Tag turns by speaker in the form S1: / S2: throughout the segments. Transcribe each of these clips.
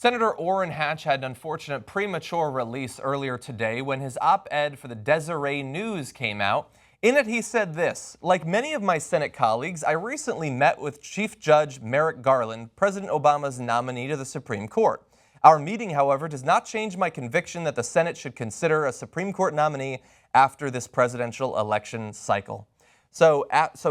S1: Senator Orrin Hatch had an unfortunate premature release earlier today when his op-ed for the Deseret News came out. In it, he said this: "Like many of my Senate colleagues, I recently met with Chief Judge Merrick Garland, President Obama's nominee to the Supreme Court. Our meeting, however, does not change my conviction that the Senate should consider a Supreme Court nominee after this presidential election cycle." So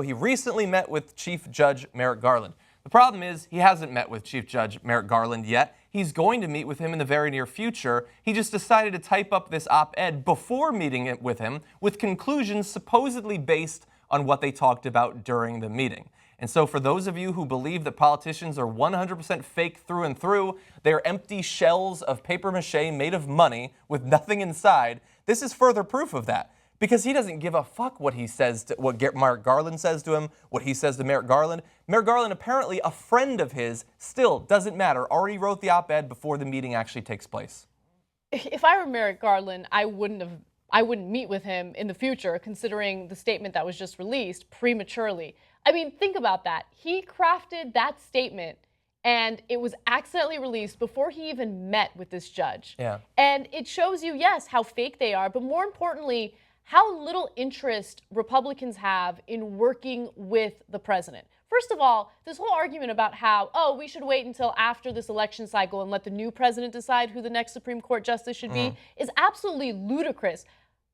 S1: he recently met with Chief Judge Merrick Garland. The problem is he hasn't met with Chief Judge Merrick Garland yet. He's going to meet with him in the very near future. He just decided to type up this op-ed before meeting it with him, with conclusions supposedly based on what they talked about during the meeting. And so for those of you who believe that politicians are 100% fake through and through, they're empty shells of paper mache made of money with nothing inside, this is further proof of that. Because he doesn't give a fuck what he says, what Merrick Garland says to him, what he says to Merrick Garland. Merrick Garland, apparently a friend of his, still doesn't matter. Already wrote the op-ed before the meeting actually takes place.
S2: If I were Merrick Garland, I wouldn't meet with him in the future, considering the statement that was just released prematurely. I mean, think about that. He crafted that statement, and it was accidentally released before he even met with this judge.
S1: Yeah.
S2: And it shows you, yes, how fake they are, but more importantly, how little interest Republicans have in working with the president. First of all, this whole argument about how, we should wait until after this election cycle and let the new president decide who the next Supreme Court justice should be is absolutely ludicrous.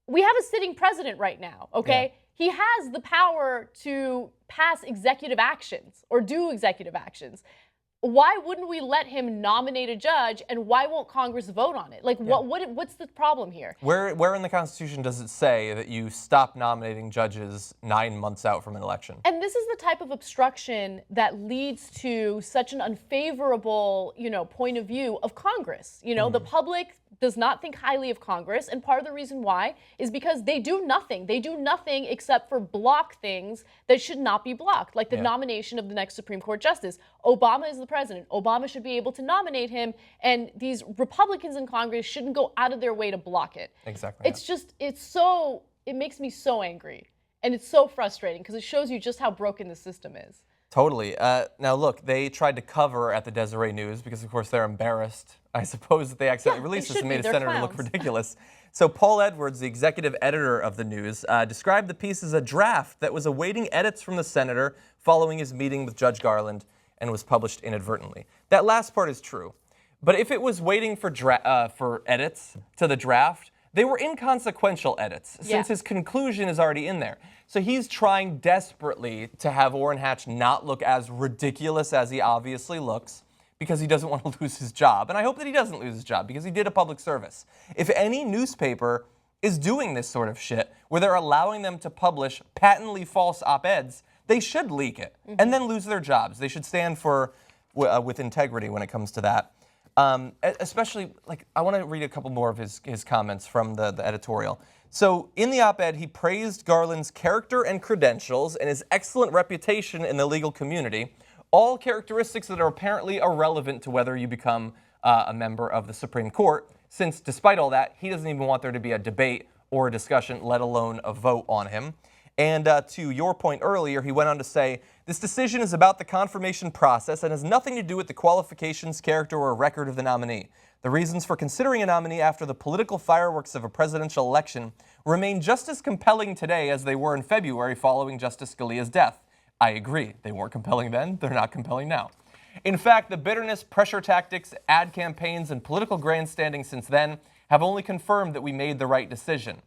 S2: We have a sitting president right now, okay? Yeah. He has the power to pass executive actions or do executive actions. Why wouldn't we let him nominate a judge, and why won't Congress vote on it? Like, what's the problem here?
S1: Where in the Constitution does it say that you stop nominating judges 9 months out from an election?
S2: And this is the type of obstruction that leads to such an unfavorable, point of view of Congress. The public does not think highly of Congress, and part of the reason why is because they do nothing. They do nothing except for block things that should not be blocked, like the nomination of the next Supreme Court justice. Obama is the president. Obama should be able to nominate him, and these Republicans in Congress shouldn't go out of their way to block it.
S1: Exactly.
S2: It makes me so angry, and it's so frustrating because it shows you just how broken the system is.
S1: Totally. Now, look, they tried to cover at the Deseret News because, of course, they're embarrassed, I suppose, that they accidentally released this and made a senator look ridiculous. So Paul Edwards, the executive editor of the News, described the piece as a draft that was awaiting edits from the senator following his meeting with Judge Garland and was published inadvertently. That last part is true. But if it was waiting for edits to the draft, they were inconsequential edits, since his conclusion is already in there. So he's trying desperately to have Orrin Hatch not look as ridiculous as he obviously looks, because he doesn't want to lose his job. And I hope that he doesn't lose his job, because he did a public service. If any newspaper is doing this sort of shit, where they're allowing them to publish patently false op-eds, they should leak it and then lose their jobs. They should stand for with integrity when it comes to that. Especially, I want to read a couple more of his comments from the editorial. So in the op-ed, he praised Garland's character and credentials and his excellent reputation in the legal community, all characteristics that are apparently irrelevant to whether you become a member of the Supreme Court, since despite all that, he doesn't even want there to be a debate or a discussion, let alone a vote on him. And to your point earlier, he went on to say, "This decision is about the confirmation process and has nothing to do with the qualifications, character, or record of the nominee. The reasons for considering a nominee after the political fireworks of a presidential election remain just as compelling today as they were in February following Justice Scalia's death." I agree. They weren't compelling then. They're not compelling now. In fact, the bitterness, pressure tactics, ad campaigns, and political grandstanding since then have only confirmed that we made the right decision.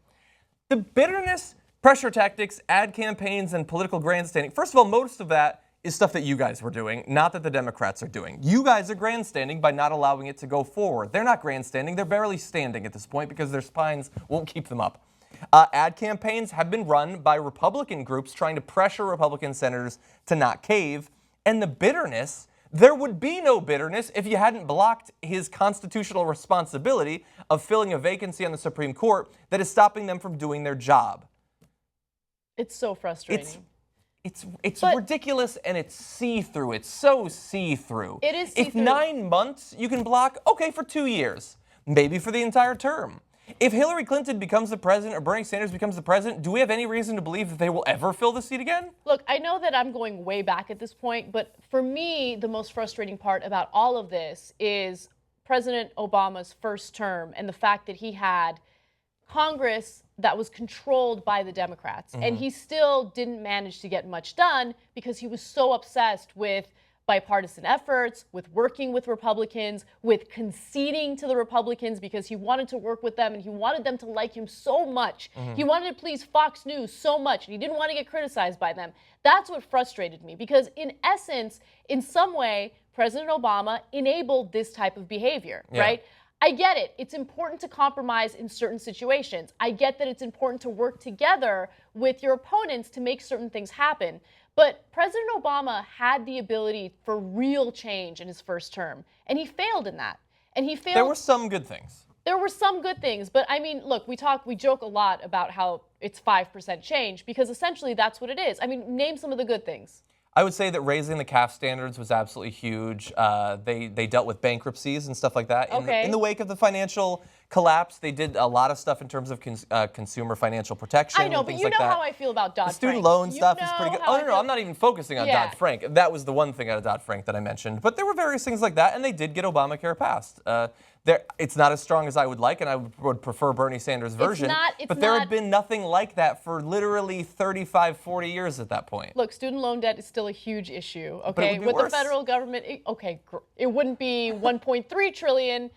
S1: The bitterness, pressure tactics, ad campaigns, and political grandstanding. First of all, most of that is stuff that you guys were doing, not that the Democrats are doing. You guys are grandstanding by not allowing it to go forward. They're not grandstanding. They're barely standing at this point because their spines won't keep them up. Ad campaigns have been run by Republican groups trying to pressure Republican senators to not cave. And the bitterness, there would be no bitterness if you hadn't blocked his constitutional responsibility of filling a vacancy on the Supreme Court that is stopping them from doing their job.
S2: It's so frustrating.
S1: It's ridiculous, and it's see-through. It's so see-through.
S2: It is see-through.
S1: If 9 months you can block, okay, for 2 years, maybe for the entire term. If Hillary Clinton becomes the president or Bernie Sanders becomes the president, do we have any reason to believe that they will ever fill the seat again?
S2: Look, I know that I'm going way back at this point, but for me, the most frustrating part about all of this is President Obama's first term and the fact that he had Congress that was controlled by the Democrats, and he still didn't manage to get much done because he was so obsessed with bipartisan efforts, with working with Republicans, with conceding to the Republicans because he wanted to work with them and he wanted them to like him so much. He wanted to please Fox News so much and he didn't want to get criticized by them. That's what frustrated me because in essence, in some way, President Obama enabled this type of behavior, right? I get it. It's important to compromise in certain situations. I get that it's important to work together with your opponents to make certain things happen. But President Obama had the ability for real change in his first term, and he failed in that. And he failed.
S1: There were some good things.
S2: There were some good things, but I mean, look, we joke a lot about how it's 5% change because essentially that's what it is. I mean, name some of the good things.
S1: I would say that raising the CAF standards was absolutely huge. They dealt with bankruptcies and stuff like that. In the wake of the financial collapse, they did a lot of stuff in terms of consumer financial protection.
S2: I know, but you know how I feel about Dodd-Frank.
S1: The student loan stuff is pretty good. Oh, no, I'm not even focusing on Dodd-Frank. That was the one thing out of Dodd-Frank that I mentioned. But there were various things like that, and they did get Obamacare passed. It's not as strong as I would like, and I would prefer Bernie Sanders' version. But there had been nothing like that for literally 35, 40 years at that point.
S2: Look, student loan debt is still a huge issue, okay?
S1: But it would be
S2: with
S1: worse.
S2: The federal government, it wouldn't be 1.3 trillion.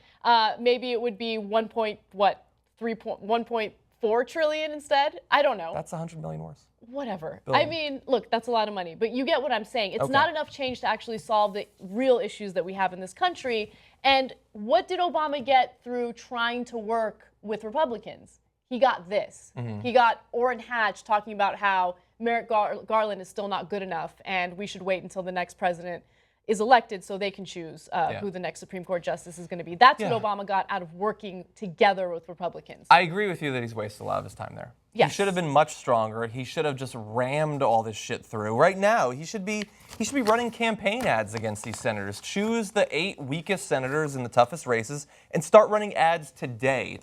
S2: Maybe it would be 1.4 trillion instead. I don't know.
S1: That's 100 million worse.
S2: Whatever.
S1: Billion.
S2: I mean, look, that's a lot of money, but you get what I'm saying. It's not enough change to actually solve the real issues that we have in this country. And what did Obama get through trying to work with Republicans? He got this. He got Orrin Hatch talking about how Merrick Garland is still not good enough and we should wait until the next president is elected so they can choose who the next Supreme Court justice is going to be. That's what Obama got out of working together with Republicans.
S1: I agree with you that he's wasted a lot of his time there.
S2: Yes.
S1: He should have been much stronger. He should have just rammed all this shit through. Right now, he should be running campaign ads against these senators. Choose the 8 weakest senators in the toughest races and start running ads today,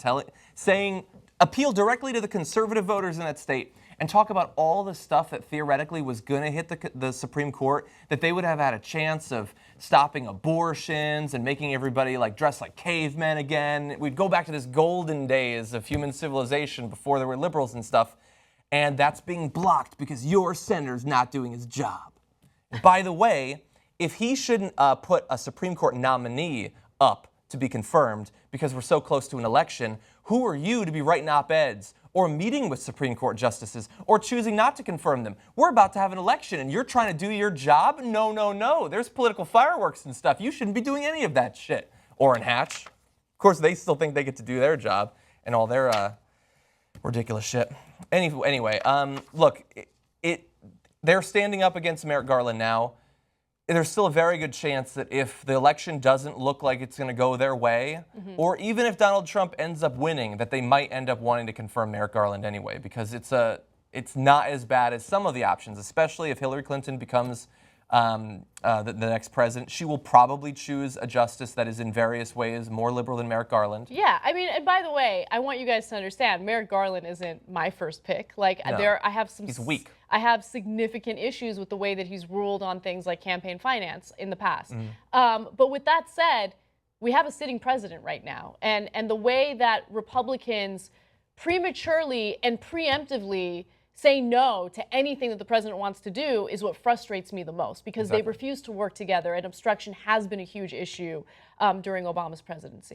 S1: saying appeal directly to the conservative voters in that state and talk about all the stuff that theoretically was going to hit the Supreme Court, that they would have had a chance of stopping abortions and making everybody dress like cavemen again. We'd go back to this golden days of human civilization before there were liberals and stuff. And that's being blocked because your senator's not doing his job. By the way, if he shouldn't put a Supreme Court nominee up to be confirmed because we're so close to an election, who are you to be writing op-eds or meeting with Supreme Court justices or choosing not to confirm them? We're about to have an election and you're trying to do your job? No, no, no. There's political fireworks and stuff. You shouldn't be doing any of that shit. Orrin Hatch. Of course, they still think they get to do their job and all their ridiculous shit. Anyway, look, they're standing up against Merrick Garland now. There's still a very good chance that if the election doesn't look like it's going to go their way, or even if Donald Trump ends up winning, that they might end up wanting to confirm Merrick Garland anyway, because it's not as bad as some of the options, especially if Hillary Clinton becomes the next president. She will probably choose a justice that is in various ways more liberal than Merrick Garland.
S2: Yeah, I mean, and by the way, I want you guys to understand, Merrick Garland isn't my first pick. I have some.
S1: He's weak.
S2: I have significant issues with the way that he's ruled on things like campaign finance in the past. But with that said, we have a sitting president right now, and the way that Republicans prematurely and preemptively say no to anything that the president wants to do is what frustrates me the most, because they refuse to work together, and obstruction has been a huge issue during Obama's presidency.